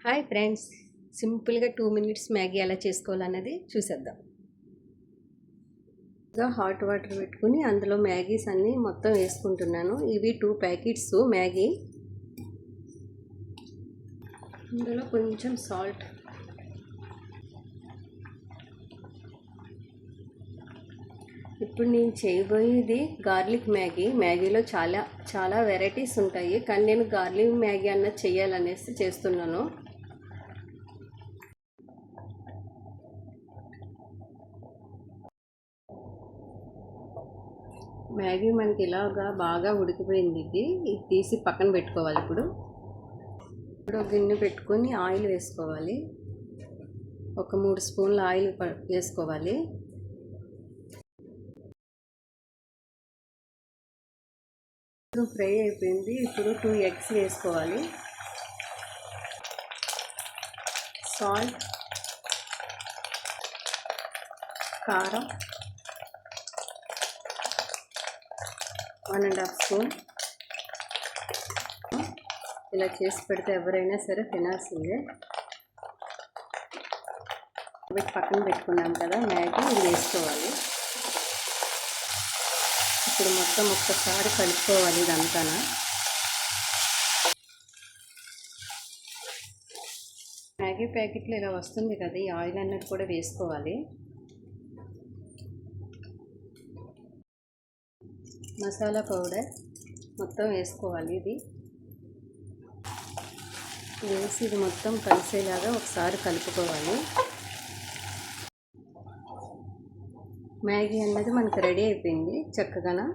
Hi friends, సింపుల్గా 2 minutes Maggi ఎలా చేసుకోవాలన్నది చూసేద్దాం. హాట్ వాటర్ పెట్టుకుని అందులో మ్యాగీస్ అన్నీ మొత్తం వేసుకుంటున్నాను. ఇవి 2 ప్యాకెట్స్ మ్యాగీ. ఇందులో కొంచెం సాల్ట్, ఇప్పుడు నేను చేయబోయేది గార్లిక్ మ్యాగీ. మ్యాగీలో చాలా వెరైటీస్ ఉంటాయి, కానీ నేను గార్లిక్ మ్యాగీ అన్నది చేయాలనేసి చేస్తున్నాను. మ్యాగీ మనకి ఇలాగా బాగా ఉడికిపోయింది. ఇది తీసి పక్కన పెట్టుకోవాలి. ఇప్పుడు ఒక గిన్నె పెట్టుకొని ఆయిల్ వేసుకోవాలి. ఒక 3 స్పూన్ల ఆయిల్ వేసుకోవాలి. ఫ్రై అయిపోయింది. ఇప్పుడు 2 ఎగ్స్ వేసుకోవాలి. సాల్ట్, కారం 1.5 స్పూన్. ఇలా చేసి పెడితే ఎవరైనా సరే తినాల్సిందే. వీటి పక్కన పెట్టుకున్నాం కదా మ్యాగీ, ఇది వేసుకోవాలి. ఇప్పుడు మొత్తం ఒక్కసారి కలుపుకోవాలి ఇదంతా. మ్యాగీ ప్యాకెట్లు ఇలా వస్తుంది కదా, ఈ ఆయిల్ అన్నది కూడా వేసుకోవాలి. మసాలా పౌడర్ మొత్తం వేసుకోవాలి. ఇది వేసి ఇది మొత్తం కలిసేలాగా ఒకసారి కలుపుకోవాలి. మ్యాగీ అన్నది మనకు రెడీ అయిపోయింది చక్కగా.